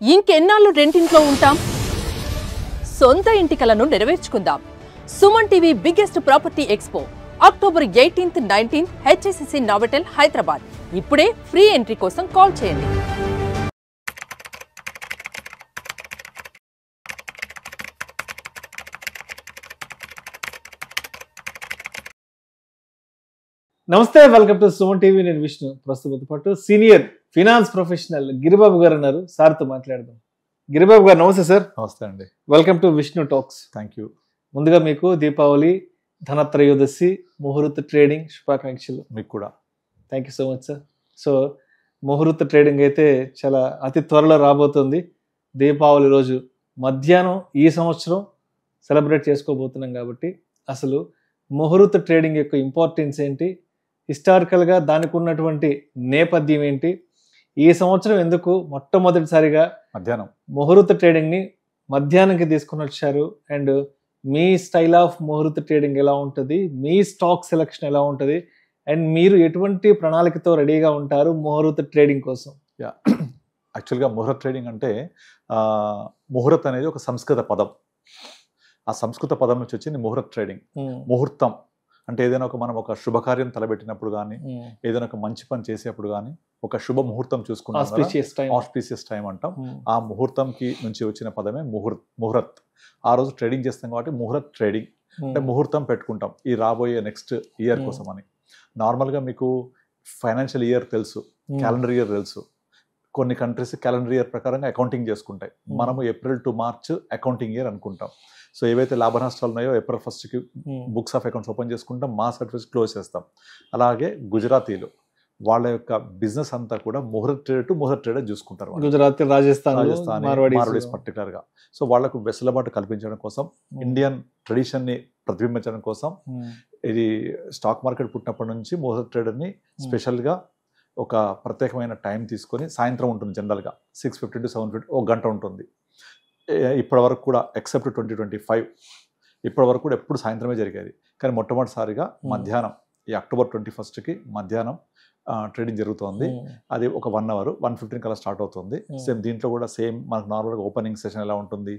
ఇంకెన్నాళ్ళు రెంటింట్లో ఉంటాం? సొంత ఇంటి కలను నెరవేర్చుకుందాం. Suman TV biggest property expo October 18th, 19th HSCC Novotel Hyderabad. ఇప్పుడే ఫ్రీ ఎంట్రీ కోసం కాల్ చేయండి. నమస్తే, వెల్కమ్ టు సుమన్ టీవీ. నేను విష్ణు. ప్రస్తుతం పాటు సీనియర్ ఫినాన్స్ ప్రొఫెషనల్ గిరిబాబు గారు ఉన్నారు. సార్తో మాట్లాడదాం. గిరిబాబు గారు నమస్తే సార్. నమస్తే అండి. Welcome to Vishnu talks. Thank you. ముందుగా మీకు దీపావళి, ధనత్రయోదశి, ముహూర్త ట్రేడింగ్ శుభాకాంక్షలు. మీకు కూడా. Thank you so much sir. So ముహూర్త ట్రేడింగ్ అయితే చాలా అతి త్వరలో రాబోతుంది. దీపావళి రోజు మధ్యాహ్నం ఈ సంవత్సరం సెలబ్రేట్ చేసుకోబోతున్నాం కాబట్టి అసలు ముహూర్త ట్రేడింగ్ యొక్క ఇంపార్టెన్స్ ఏంటి, హిస్టారికల్గా దానికి ఉన్నటువంటి నేపథ్యం ఏంటి, ఈ సంవత్సరం ఎందుకు మొట్టమొదటిసారిగా మధ్యాహ్నం ముహూర్త ట్రేడింగ్ని మధ్యాహ్నంకి తీసుకుని వచ్చారు, అండ్ మీ స్టైల్ ఆఫ్ ముహూర్త ట్రేడింగ్ ఎలా ఉంటుంది, మీ స్టాక్ సెలెక్షన్ ఎలా ఉంటుంది, అండ్ మీరు ఎటువంటి ప్రణాళికతో రెడీగా ఉంటారు ముహూర్త ట్రేడింగ్ కోసం? యాక్చువల్గా ముహూర్త ట్రేడింగ్ అంటే ముహూర్త్ అనేది ఒక సంస్కృత పదం. ఆ సంస్కృత పదం నుంచి వచ్చింది ముహూర్త ట్రేడింగ్. ముహూర్తం అంటే ఏదైనా మనం ఒక శుభకార్యం తలబెట్టినప్పుడు కానీ, ఏదైనా ఒక మంచి పని చేసేప్పుడు కానీ ఒక శుభ ముహూర్తం చూసుకున్నాం, ఆస్పీషియస్ టైం అంటాం. ఆ ముహూర్తంకి నుంచి వచ్చిన పదమే ముహూర్త్. ఆ రోజు ట్రేడింగ్ చేస్తాం కాబట్టి ముహూర్త ట్రేడింగ్ అంటే ముహూర్తం పెట్టుకుంటాం ఈ రాబోయే నెక్స్ట్ ఇయర్ కోసం అని. నార్మల్గా మీకు ఫైనాన్షియల్ ఇయర్ తెలుసు, క్యాలెండర్ ఇయర్ తెలుసు. కొన్ని కంట్రీస్ క్యాలెండర్ ఇయర్ ప్రకారంగా అకౌంటింగ్ చేసుకుంటాయి. మనము April to March accounting year అనుకుంటాం. సో ఏవైతే లాభ నష్టాలు ఉన్నాయో April 1st books of accounts open చేసుకుంటాం, మార్చ్ 31 క్లోజ్ చేస్తాం. అలాగే గుజరాతీలు వాళ్ళ యొక్క బిజినెస్ అంతా కూడా ముహూర్త ట్రేడ్ టు ముహూర్త ట్రేడ్ చూసుకుంటారు. గుజరాత్, రాజస్థాన్, మార్వాడీస్ పర్టికులర్గా. సో వాళ్ళకు వెసులుబాటు కల్పించడం కోసం, ఇండియన్ ట్రెడిషన్ని ప్రతిబింబించడం కోసం, ఇది స్టాక్ మార్కెట్ పుట్టినప్పటి నుంచి ముహూర్త ట్రేడర్ని స్పెషల్గా ఒక ప్రత్యేకమైన టైం తీసుకొని సాయంత్రం ఉంటుంది. జనరల్గా 6:50 to 7:50 ఒక గంట ఉంటుంది. ఇప్పటి వరకు కూడా ఎక్సెప్ట్ 2025 ఇప్పటి వరకు కూడా ఎప్పుడు సాయంత్రమే జరిగేది. కానీ మొట్టమొదటిసారిగా మధ్యాహ్నం ఈ అక్టోబర్ 21st మధ్యాహ్నం ట్రేడింగ్ జరుగుతుంది. అది ఒక 1 hour 1:15 కల్లా స్టార్ట్ అవుతుంది. సేమ్ దీంట్లో కూడా సేమ్ మనకు నార్మల్గా ఓపెనింగ్ సెషన్ ఎలా ఉంటుంది,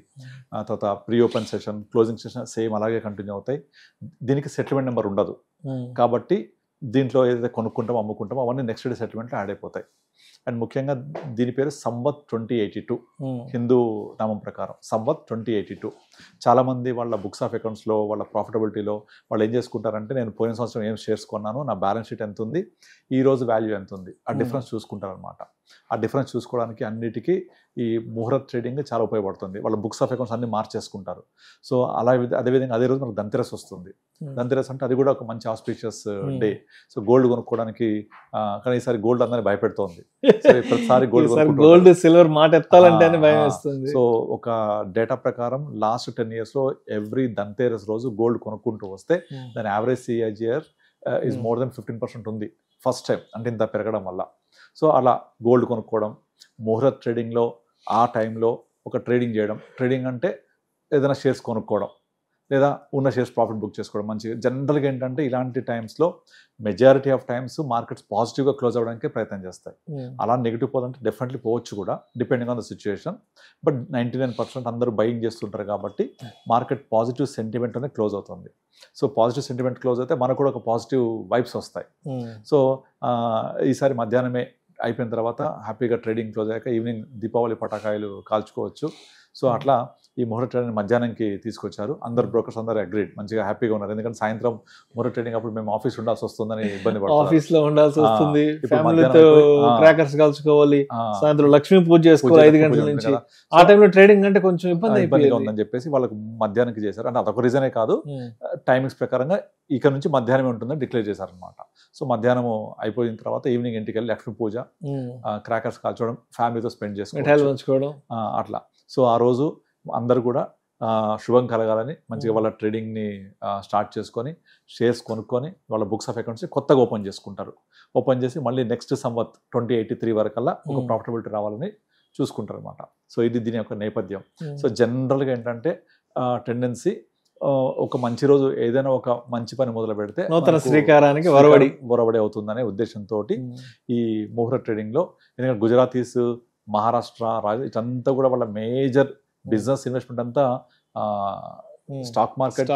తర్వాత pre open session, closing session same అలాగే కంటిన్యూ అవుతాయి. దీనికి సెటిల్మెంట్ నెంబర్ ఉండదు కాబట్టి దీంట్లో ఏదైతే కొనుక్కుంటామో అమ్ముకుంటామో అవన్నీ నెక్స్ట్ డే సెటిల్మెంట్లో యాడ్ అయిపోతాయి. అండ్ ముఖ్యంగా దీని పేరు సంవత్ 2082 హిందూ నామం ప్రకారం సంవత్ 2082. చాలామంది వాళ్ళ బుక్స్ ఆఫ్ అకౌంట్స్లో వాళ్ళ ప్రాఫిటబిలిటీలో వాళ్ళు ఏం చేసుకుంటారంటే నేను పోయిన సంవత్సరం ఏం షేర్స్ కొన్నాను, నా బ్యాలెన్స్ షీట్ ఎంత ఉంది, ఈ రోజు వాల్యూ ఎంత ఉంది, ఆ డిఫరెన్స్ చూసుకుంటారనమాట. ఆ డిఫరెన్స్ చూసుకోవడానికి అన్నిటికీ ఈ ముహూర్త ట్రేడింగ్ చాలా ఉపయోగపడుతుంది. వాళ్ళ బుక్స్ ఆఫ్ అకౌంట్స్ అన్ని మార్చేసుకుంటారు. సో అలా అదేవిధంగా అదే రోజు మనకు ధన్తెరస్ వస్తుంది. ధన్తెరస్ అంటే అది కూడా ఒక మంచి ఆస్పీషియస్ డే. సో గోల్డ్ కొనుక్కోవడానికి కానీ ఈసారి గోల్డ్ అందరినీ భయపెడుతోంది. ప్రతిసారి గోల్డ్ సిల్వర్ మాట ఎత్తాలంటే భయం వేస్తుంది. సో ఒక డేటా ప్రకారం లాస్ట్ 10 years ఎవ్రీ ధన్తెరస్ రోజు గోల్డ్ కొనుక్కుంటూ వస్తే దాని average CAGR is more than 15% ఉంది ఫస్ట్ టైం, అంటే ఇంత పెరగడం వల్ల. సో అలా గోల్డ్ కొనుక్కోవడం, ముహూర్త ట్రేడింగ్లో ఆ టైంలో ఒక ట్రేడింగ్ చేయడం. ట్రేడింగ్ అంటే ఏదైనా షేర్స్ కొనుక్కోవడం లేదా ఉన్న షేర్స్ ప్రాఫిట్ బుక్ చేసుకోవడం మంచిగా. జనరల్గా ఏంటంటే ఇలాంటి టైమ్స్లో మెజారిటీ ఆఫ్ టైమ్స్ మార్కెట్స్ పాజిటివ్గా క్లోజ్ అవ్వడానికి ప్రయత్నం చేస్తాయి. అలా నెగిటివ్ పోదంటే డెఫినెట్లీ పోవచ్చు కూడా, depending on the situation. But 99% అందరూ బయింగ్ చేస్తుంటారు కాబట్టి మార్కెట్ పాజిటివ్ సెంటిమెంట్లోనే క్లోజ్ అవుతుంది. సో పాజిటివ్ సెంటిమెంట్ క్లోజ్ అయితే మనకు కూడా ఒక పాజిటివ్ వైబ్స్ వస్తాయి. సో ఈసారి మధ్యాహ్నమే అయిపోయిన తర్వాత హ్యాపీగా ట్రేడింగ్ క్లోజ్ అయ్యాక ఈవినింగ్ దీపావళి పటాకాయలు కాల్చుకోవచ్చు. సో అట్లా ఈ ముహూర్త ట్రేడింగ్ మధ్యాహ్నానికి తీసుకొచ్చారు. అందరు బ్రోకర్స్ అందరూ అగ్రీడ్, మంచిగా హ్యాపీగా ఉన్నారు. ఎందుకంటే సాయంత్రం ముహూర్త ట్రేడింగ్ అప్పుడు మేము ఆఫీస్ ఉండాల్సి వస్తుందని ఇబ్బంది పడుతుంది. ఆఫీస్ లో ఉండాల్సి వస్తుంది, ఫ్యామిలీతో క్రాకర్స్ కాల్చుకోవాలి, సాయంత్రం లక్ష్మీ పూజ చేసుకోవాలి 5 గంటల నుంచి. ఆ టైంలో ట్రేడింగ్ అంటే కొంచెం ఇబ్బందిగా ఉందని చెప్పేసి వాళ్ళకి మధ్యాహ్నానికి చేశారు. అంటే అదొక రీజనే కాదు, టైమింగ్స్ ప్రకారంగా ఇక నుంచి మధ్యాహ్నమే ఉంటుందని డిక్లేర్ చేశారనమాట. సో మధ్యాహ్నం అయిపోయిన తర్వాత ఈవినింగ్ ఇంటికి వెళ్ళి లక్ష్మీ పూజ, క్రాకర్స్ కాల్చడం, ఫ్యామిలీతో స్పెండ్ చేసుకోవడం అట్లా. సో ఆ రోజు అందరు కూడా శుభం కలగాలని మంచిగా వాళ్ళ ట్రేడింగ్ని స్టార్ట్ చేసుకొని షేర్స్ కొనుక్కొని వాళ్ళ బుక్స్ ఆఫ్ అకౌంట్స్ కొత్తగా ఓపెన్ చేసుకుంటారు. ఓపెన్ చేసి మళ్ళీ నెక్స్ట్ సంవత్ 2083 వరకల్లా ఒక ప్రాఫిటబిలిటీ రావాలని చూసుకుంటారు అనమాట. సో ఇది దీని యొక్క నేపథ్యం. సో జనరల్గా ఏంటంటే టెండెన్సీ ఒక మంచి రోజు ఏదైనా ఒక మంచి పని మొదలు పెడితే నూతన శ్రీకారానికి వరవడి అవుతుందనే ఉద్దేశంతో ఈ ముహూర్త ట్రేడింగ్లో, ఎందుకంటే గుజరాతీస్, మహారాష్ట్ర ఇదంతా కూడా వాళ్ళ మేజర్ బిజినెస్ ఇన్వెస్ట్మెంట్ అంతా stock market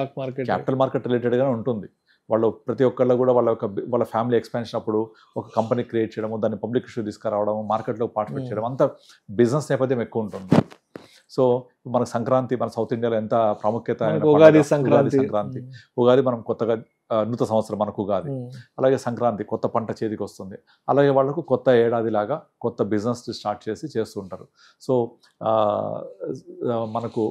capital market related గానే ఉంటుంది. వాళ్ళు ప్రతి ఒక్కళ్ళు కూడా వాళ్ళ ఫ్యామిలీ ఎక్స్పాన్షన్ అప్పుడు ఒక కంపెనీ క్రియేట్ చేయడము, దాన్ని పబ్లిక్ ఇష్యూ తీసుకురావడం, మార్కెట్లో పార్టిసిపేట్ చేయడం, అంత బిజినెస్ నేపథ్యం ఎక్కువ ఉంటుంది. సో మన సంక్రాంతి, మన సౌత్ ఇండియాలో ఎంత ప్రాముఖ్యత, ఉగాది మనం కొత్తగా నూతన సంవత్సరం మనకు ఉగాది, అలాగే సంక్రాంతి కొత్త పంట చేతికి వస్తుంది, అలాగే వాళ్ళకు కొత్త ఏడాది లాగా కొత్త బిజినెస్ స్టార్ట్ చేస్తూ ఉంటారు. సో మనకు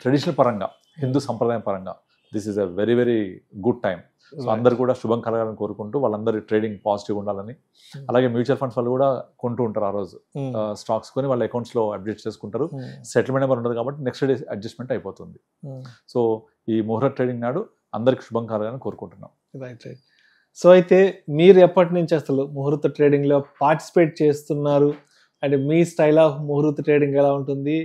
ట్రెడిషనల్ పరంగా, హిందూ సంప్రదాయం పరంగా this is a very very good time. So అందరు కూడా శుభం కలగాలని కోరుకుంటూ వాళ్ళందరి ట్రేడింగ్ పాజిటివ్ ఉండాలని, అలాగే మ్యూచువల్ ఫండ్స్ వాళ్ళు కూడా కొంటూ ఉంటారు. ఆ రోజు స్టాక్స్ కొని వాళ్ళ అకౌంట్స్ లో అప్డేట్ చేసుకుంటారు. సెటిల్మెంట్ నెంబర్ ఉంటుంది కాబట్టి నెక్స్ట్ డే అడ్జస్ట్మెంట్ అయిపోతుంది. సో ఈ ముహూర్త ట్రేడింగ్ నాడు అందరికి శుభం కలగాలని కోరుకుంటున్నాం. రైట్. సో అయితే మీరు ఎప్పటి నుంచి అసలు ముహూర్త ట్రేడింగ్ లో పార్టిసిపేట్ చేస్తున్నారు? అంటే మీ స్టైల్ ఆఫ్ ముహూర్త ట్రేడింగ్ ఎలా ఉంటుంది?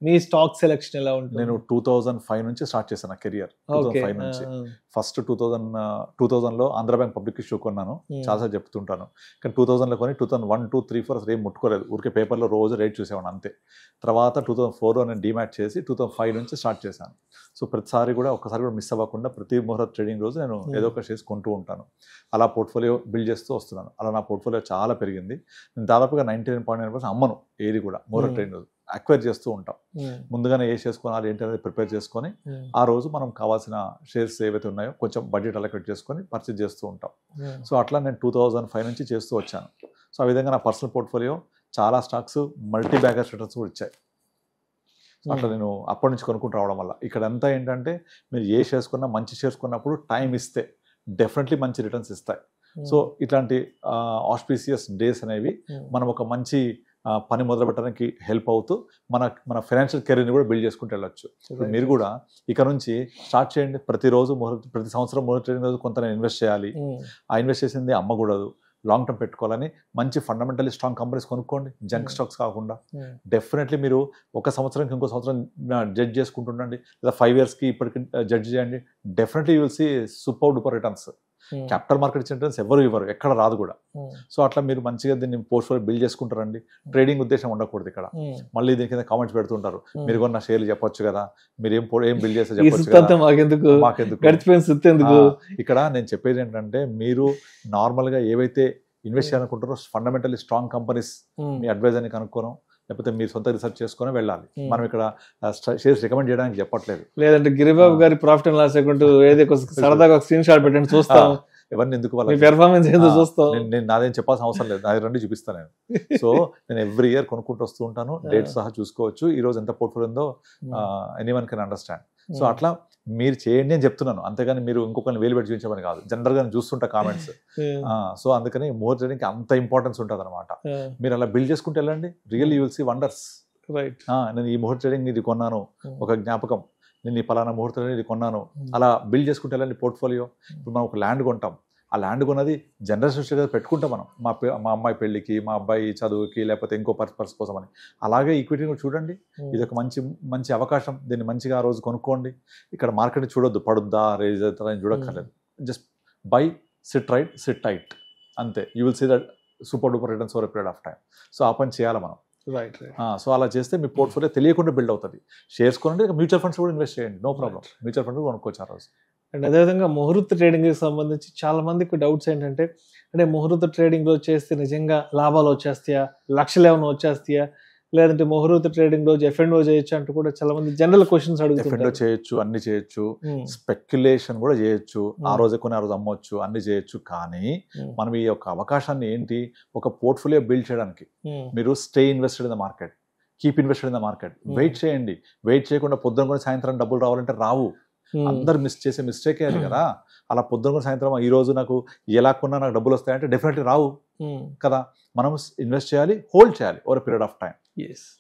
మీ స్టాక్ సెలెక్షన్ ఎలా ఉంటుంది? నేను 2005 నుంచి స్టార్ట్ చేశాను కెరియర్. 2005 నుంచి ఫస్ట్ 2000లో ఆంధ్ర బ్యాంక్ పబ్లిక్ ఇష్యూ కొన్నాను, చాలాసార్లు చెప్తుంటాను. కానీ 2000లో కొని 2001, 2, 3, 4 అసలు ఏం ముట్టుకోలేదు, ఊరికే పేపర్లో రోజు రేట్ చూసేవాను అంతే. తర్వాత 2004లో నేను డిమాట్ చేసి 2005 నుంచి స్టార్ట్ చేశాను. సో ప్రతిసారి కూడా ఒక్కసారి కూడా మిస్ అవ్వకుండా ప్రతి ముహూర్త ట్రేడింగ్ రోజు నేను ఏదో ఒక షేర్స్ కొంటూ ఉంటాను. అలా పోర్ట్ఫోలియో బిల్డ్ చేస్తూ వస్తున్నాను. అలా నా పోర్ట్ఫోలియో చాలా పెరిగింది. నేను దాదాపుగా 99.9% అమ్మను ఏది కూడా ముహూర్త ట్రేడింగ్ రోజు అక్వైర్ చేస్తూ ఉంటాం. ముందుగానే ఏ షేర్స్ కొనాలి ఏంటి అనేది ప్రిపేర్ చేసుకొని ఆ రోజు మనం కావాల్సిన షేర్స్ ఏవైతే ఉన్నాయో కొంచెం బడ్జెట్ అలొకేట్ చేసుకొని పర్చేజ్ చేస్తూ ఉంటాం. సో అట్లా నేను 2005 నుంచి చేస్తూ వచ్చాను. సో ఆ విధంగా నా పర్సనల్ పోర్ట్ఫోలియో చాలా స్టాక్స్ మల్టీ బ్యాగర్ రిటర్న్స్ కూడా ఇచ్చాయి. అట్లా నేను అప్పటి నుంచి కొనుక్కుంటూ రావడం వల్ల ఇక్కడ అంతా ఏంటంటే మీరు ఏ షేర్స్ కొన్నా మంచి షేర్స్ కొన్నప్పుడు టైం ఇస్తే డెఫినెట్లీ మంచి రిటర్న్స్ ఇస్తాయి. సో ఇట్లాంటి ఆస్పీసియస్ డేస్ అనేవి మనం ఒక మంచి పని మొదలు పెట్టడానికి హెల్ప్ అవుతూ మన ఫైనాన్షియల్ కెరీర్ని కూడా బిల్డ్ చేసుకుంటూ వెళ్ళొచ్చు. మీరు కూడా ఇక నుంచి స్టార్ట్ చేయండి. ప్రతిరోజు ప్రతి సంవత్సరం ముహూర్త ట్రేడింగ్ రోజు కొంత నేను ఇన్వెస్ట్ చేయాలి. ఆ ఇన్వెస్ట్ చేసింది అమ్మకూడదు, లాంగ్ టర్మ్ పెట్టుకోవాలని మంచి ఫండమెంటల్లీ స్ట్రాంగ్ కంపెనీస్ కొనుక్కోండి, జంక్ స్టాక్స్ కాకుండా. డెఫినెట్లీ మీరు ఒక సంవత్సరానికి ఇంకో సంవత్సరం జడ్జ్ చేసుకుంటుండండి, లేదా 5 yearsకి ఇప్పటికి జడ్జ్ చేయండి. Definitely you will see super duper returns. Capital market returns ఎవరు ఇవ్వరు, ఎక్కడ రాదు కూడా. సో అట్లా మీరు మంచిగా దీన్ని పోర్ట్ఫోలియో బిల్డ్ చేసుకుంటారండి. ట్రేడింగ్ ఉద్దేశం ఉండకూడదు ఇక్కడ. మళ్ళీ దీని కింద కామెంట్స్ పెడుతుంటారు, మీరు కొన్న షేర్లు చెప్పొచ్చు కదా, మీరు ఏం బిల్డ్ చేస్తే చెప్పొచ్చు కదా, మాకెందుకు. ఇక్కడ నేను చెప్పేది ఏంటంటే మీరు నార్మల్ గా ఏవైతే ఇన్వెస్ట్ చేయాలనుకుంటారో ఫండమెంటల్లీ స్ట్రాంగ్ కంపెనీస్ మీ అడ్వైజర్ని కనుక్కోను, లేకపోతే మీరు సొంత రిసర్చ్ చేసుకొని వెళ్ళాలి. మనం ఇక్కడ షేర్స్ రికమెండ్ చేయడానికి చెప్పట్లేదు. లేదంటే గిరిబాబు గారి ప్రాఫిట్ అండ్ లాస్ అకౌంట్ ఏదో సరదాగా ఒక స్క్రీన్ షాట్ పెట్టండి చూస్తాం, ఎవరిని ఎందుకు వాళ్ళ పెర్ఫార్మెన్స్ ఏదో చూస్తాం. నేను నాదేం చెప్పాల్సిన అవసరం లేదు, నాది రండి చూపిస్తాను నేను. సో నేను ఎవ్రీ ఇయర్ కొనుక్కుంటూ వస్తూ ఉంటాను, డేట్ సహా చూసుకోవచ్చు, ఈ రోజు ఎంత పోర్ట్ఫోలియో ఉందో ఎనీవన్ కెన్ అండర్స్టాండ్. సో అట్లా మీరు చేయండి అని చెప్తున్నాను, అంతేగాని మీరు ఇంకొకరిని వేలు పెట్టి చూపించమని కాదు. జనరల్ గా చూస్తుంటా కామెంట్స్. సో అందుకని ముహూర్త ట్రేడింగ్ కి అంత ఇంపార్టెన్స్ ఉంటుంది అనమాట. మీరు అలా బిల్డ్ చేసుకుంటూ వెళ్ళండి, really you will see wonders. Right. నేను ఈ ముహూర్త ట్రేడింగ్ ఇది కొన్నాను, ఒక జ్ఞాపకం, నేను ఈ పలానా ముహూర్త ట్రేడింగ్ ఇది కొన్నాను, అలా బిల్డ్ చేసుకుంటూ వెళ్ళండి పోర్ట్ఫోలియో. ఇప్పుడు మనం ఒక ల్యాండ్ కొంటాం, ఆ ల్యాండ్ కొన్నది జనరేషన్ పెట్టుకుంటాం మనం, మా అమ్మాయి పెళ్లికి, మా అబ్బాయి చదువుకి, లేకపోతే ఇంకో పర్పస్ కోసం అని. అలాగే ఈక్విటీని కూడా చూడండి, ఇది ఒక మంచి అవకాశం, దీన్ని మంచిగా ఆ రోజు కొనుక్కోండి. ఇక్కడ మార్కెట్ చూడొద్దు, పడుద్దా రేజ్ అవుతుందా అని చూడక్కర్లేదు. Just buy, sit right, sit tight, అంతే. You will see that super duper returns over period of time. So ఆ పని చేయాలి మనం. రైట్. సో అలా చేస్తే మీ పోర్ట్ఫోలియో తెలియకుండా బిల్డ్ అవుతుంది. షేర్స్ కొనండి, మ్యూచువల్ ఫండ్స్ కూడా ఇన్వెస్ట్ చేయండి, నో ప్రాబ్లం. మ్యూచువల్ ఫండ్స్ కొనుక్కోవచ్చు ఆ రోజు. అండ్ అదేవిధంగా ముహూర్త ట్రేడింగ్కి సంబంధించి చాలా మందికి డౌట్స్ ఏంటంటే, అంటే ముహూర్త ట్రేడింగ్లో చేస్తే నిజంగా లాభాలు వచ్చేస్తాయా, లక్షలు ఏమైనా వచ్చేస్తాయా, లేదంటే ముహూర్త ట్రేడింగ్ రోజు ఎఫ్ఎండో చేయొచ్చు అంటూ కూడా చాలా మంది జనరల్ క్వశ్చన్స్ అడుగుతుంటారు. ఎఫ్ఎండో చేయొచ్చు, అన్ని చేయొచ్చు, స్పెక్యులేషన్ కూడా చేయొచ్చు, ఆ రోజే కొని ఆ రోజు అమ్మొచ్చు, అన్ని చేయొచ్చు. కానీ మనం ఈ యొక్క అవకాశాన్ని ఏంటి, ఒక పోర్ట్ఫోలియో బిల్డ్ చేయడానికి మీరు stay invested in the market, keep invested in the market. Wait చేయండి, వెయిట్ చేయకుండా పొద్దున కూడా సాయంత్రం డబ్బులు రావాలంటే రావు. అందరు చేసే మిస్టేక్ అది కదా. అలా పొద్దున సాయంత్రం ఈ రోజు నాకు ఎలా కొన్నా నాకు డబ్బులు వస్తాయంటే డెఫినెట్లీ రావు కదా. మనం ఇన్వెస్ట్ చేయాలి, హోల్డ్ చేయాలి ఓవర్ పీరియడ్ ఆఫ్ టైం.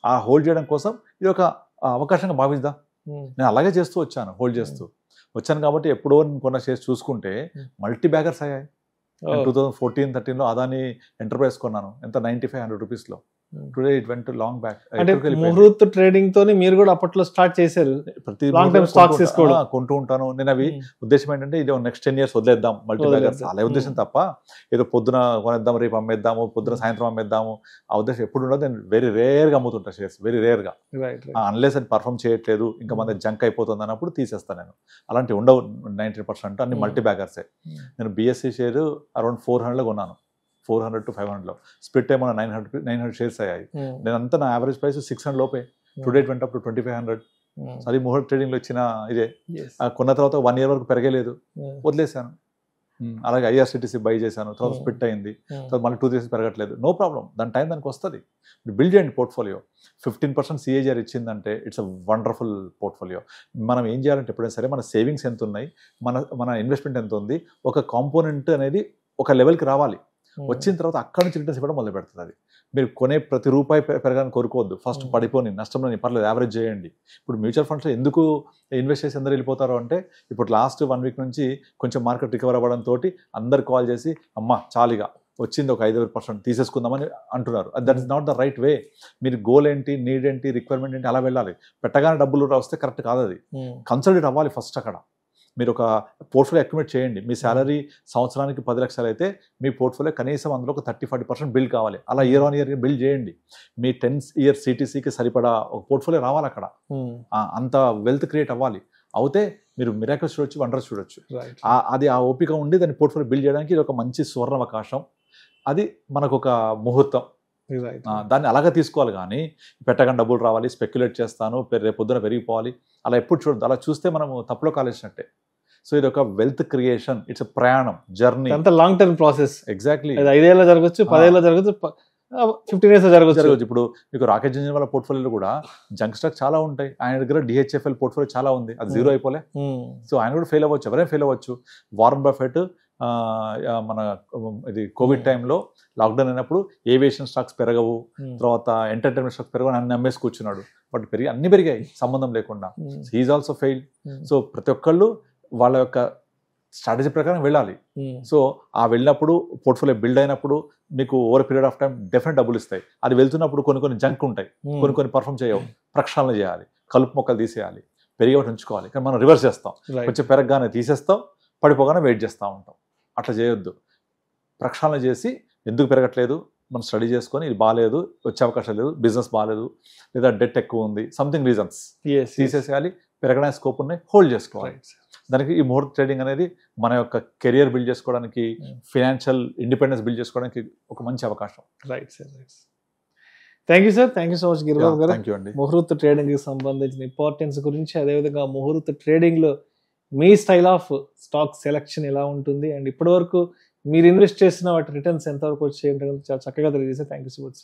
ఆ హోల్డ్ చేయడం కోసం ఇది ఒక అవకాశంగా భావిద్దాం. నేను అలాగే చేస్తూ వచ్చాను, హోల్డ్ చేస్తూ వచ్చాను. కాబట్టి ఎప్పుడో కొన్న షేర్స్ చూసుకుంటే మల్టీ బ్యాగర్స్ అయ్యాయి. 2014-13లో అదాని ఎంటర్ప్రైజ్ కొన్నాను, ఎంత 9500 రూపీస్లో. Today it went long back. అంటే ముహూర్త ట్రేడింగ్ తోని మీరు కూడా అప్పట్లో స్టార్ట్ చేశారు ప్రతి లాంగ్ టైమ్ స్టాక్స్ తీసుకోవడం. కొంటూ ఉంటాను నేను. అవి ఉద్దేశం ఏంటంటే ఇది నెక్స్ట్ 10 years వదిలేద్దాం మల్టీ బ్యాగర్స్, అలా ఉద్దేశం తప్ప ఏదో పొద్దున కొనేద్దాం రేపు అమ్మేద్దాము పొద్దున సాయంత్రం అమ్మేద్దాము ఆ ఉద్దేశం ఎప్పుడు ఉండదు. నేను వెరీ రేర్ గా అమ్ముతుంటా షేర్స్, వెరీ రేర్ గా. అన్లెస్ అది పర్ఫామ్ చేయట్లేదు ఇంకా మన జంక్ అయిపోతుంది అన్నప్పుడు తీసేస్తాను నేను. అలాంటివి ఉండవు 90%, అన్ని మల్టీ బ్యాగర్సే. నేను బిఎస్సి షేర్ అరౌండ్ 400 కొన్నాను, 400 to 500 స్ప్లిట్ ఏమో 900 షేర్స్ అయ్యాయి. నేను అంతా నా యావరేజ్ ప్రైస్ 600 లోపే. Today it went up to 2500. అది ముహూర్త ట్రేడింగ్ లో వచ్చిన ఇదే. కొన్న తర్వాత 1 year వరకు పెరగలేదు, వదిలేశాను. అలాగే ఐఆర్సిటీసీ బై చేశాను, తర్వాత స్ప్లిట్ అయింది, తర్వాత మళ్ళీ 2 years పెరగట్లేదు. నో ప్రాబ్లం, దాని టైం దానికి వస్తుంది. బిల్డ్ చేయండి పోర్ట్ఫోలియో. 15% CAGR ఇచ్చిందంటే ఇట్స్ అ వండర్ఫుల్ పోర్ట్ఫోలియో. మనం ఏం చేయాలంటే ఎప్పుడైనా సరే మన సేవింగ్స్ ఎంత ఉన్నాయి, మన ఇన్వెస్ట్మెంట్ ఎంత ఉంది, ఒక కాంపోనెంట్ అనేది ఒక లెవెల్కి రావాలి. వచ్చిన తర్వాత అక్కడి నుంచి రిటర్న్స్ ఇవ్వడం మొదలు పెడుతుంది. అది మీరు కొనే ప్రతి రూపాయి పెరగాలని కోరుకోవద్దు. ఫస్ట్ పడిపోని నష్టంలో పర్లేదు యావరేజ్ చేయండి. ఇప్పుడు మ్యూచువల్ ఫండ్స్లో ఎందుకు ఇన్వెస్ట్ చేసి అందరూ వెళ్ళిపోతారు అంటే ఇప్పుడు లాస్ట్ 1 week నుంచి కొంచెం మార్కెట్ రికవర్ అవ్వడంతో అందరు కాల్ చేసి అమ్మ చాలిగా వచ్చింది ఒక 5% తీసేసుకుందామని అంటున్నారు. That is not the right way. మీరు గోల్ ఏంటి, నీడ్ ఏంటి, రిక్వైర్మెంట్ ఏంటి అలా వెళ్ళాలి. పెట్టగానే డబ్బులు వస్తే కరెక్ట్ కాదు. అది కన్సల్టేట్ అవ్వాలి ఫస్ట్. అక్కడ మీరు ఒక పోర్ట్ఫోలియో అక్యుములేట్ చేయండి. మీ శాలరీ సంవత్సరానికి 10 లక్షలు అయితే మీ పోర్ట్ఫోలియో కనీసం అందులో ఒక 30-40% బిల్డ్ కావాలి. అలా ఇయర్ ఆన్ ఇయర్ బిల్డ్ చేయండి. మీ 10 years CTCకి సరిపడా ఒక పోర్ట్ఫోలియో రావాలి. అక్కడ అంత వెల్త్ క్రియేట్ అవ్వాలి. అవుతే మీరు మిరాకిల్స్ చూడొచ్చు, వండర్స్ చూడొచ్చు. అది ఆ ఓపిక ఉండి దాన్ని పోర్ట్ఫోలియో బిల్డ్ చేయడానికి ఇది ఒక మంచి సువర్ణ అవకాశం. అది మనకు ఒక ముహూర్తం. దాన్ని అలాగే తీసుకోవాలి. కానీ పెట్టగానే డబ్బులు రావాలి, స్పెక్యులేట్ చేస్తాను, రేపు పొద్దున పెరిగిపోవాలి, అలా ఎప్పుడు చూడద్దు. అలా చూస్తే మనము తప్పులో కాలేసినట్టే. సో ఇది ఒక వెల్త్ క్రియేషన్, ఇట్స్ ప్రయాణం, జర్నీ, అంత లాంగ్ టర్మ్ ప్రాసెస్. ఎగ్జాక్ట్లీ 5 ఏళ్ళలో జరగచ్చు, 10 ఏళ్ళలో జరగచ్చు, 15 years జరగచ్చు. ఇప్పుడు మీకు రాకేష్ జంజన్ వాళ్ళ పోర్ట్ఫోలియోలో కూడా జంక్ స్టాక్ చాలా ఉంటాయి. ఆయన దగ్గర DHFL పోర్ట్ఫోలియో చాలా ఉంది, అది జీరో అయిపోలే. సో ఆయన కూడా ఫెయిల్ అవ్వచ్చు, ఎవరైనా ఫెయిల్ అవ్వచ్చు. వారన్ బఫెట్ మన ఇది కోవిడ్ టైంలో లాక్డౌన్ అయినప్పుడు ఏవియేషన్ స్టాక్స్ పెరగవు, తర్వాత ఎంటర్టైన్మెంట్ స్టాక్స్ పెరగవు, అన్ని అమ్మేసి కూర్చున్నాడు. బట్ అన్ని పెరిగాయి సంబంధం లేకుండా. He's also failed. సో ప్రతి ఒక్కళ్ళు వాళ్ళ యొక్క స్ట్రాటజీ ప్రకారం వెళ్ళాలి. సో ఆ వెళ్ళినప్పుడు పోర్ట్ఫోలియో బిల్డ్ అయినప్పుడు మీకు over period of time definite డబ్బులు ఇస్తాయి. అది వెళ్తున్నప్పుడు కొన్ని జంక్ ఉంటాయి, కొన్ని పర్ఫామ్ చేయవు. ప్రక్షాళన చేయాలి, కలుపు మొక్కలు తీసేయాలి, పెరిగే ఒకటి ఉంచుకోవాలి. కానీ మనం రివర్స్ చేస్తాం, కొంచెం పెరగగానే తీసేస్తాం, పడిపోగానే వెయిట్ చేస్తూ ఉంటాం. అట్లా చేయొద్దు. ప్రక్షాళన చేసి ఎందుకు పెరగట్లేదు మనం స్టడీ చేసుకొని ఇది బాగాలేదు, వచ్చే అవకాశం లేదు, బిజినెస్ బాగాలేదు, లేదా డెట్ ఎక్కువ ఉంది, సంథింగ్ రీజన్స్ తీసేసేయాలి. పెరగడానికి స్కోప్ ఉన్నాయి, హోల్డ్ చేసుకోవాలి. దానికి ఈ ముహూర్త ట్రేడింగ్ అనేది మన యొక్క కెరియర్ బిల్డ్ చేసుకోవడానికి, ఫైనాన్షియల్ ఇండిపెండెన్స్ బిల్డ్ చేసుకోవడానికి ఒక మంచి అవకాశం. Right sir. Thank you sir, thank you so much Giribabu గారు. థ్యాంక్ యూ అండి. ముహూర్త ట్రేడింగ్కి సంబంధించిన ఇంపార్టెన్స్ గురించి, అదేవిధంగా ముహూర్త ట్రేడింగ్లో మీ స్టైల్ ఆఫ్ స్టాక్ సెలెక్షన్ ఎలా ఉంటుంది, అండ్ ఇప్పటివరకు మీరు ఇన్వెస్ట్ చేసిన వాటి రిటర్న్స్ ఎంతవరకు వచ్చాయి చాలా చక్కగా తెలియజేస్తే థ్యాంక్ యూ సో మచ్.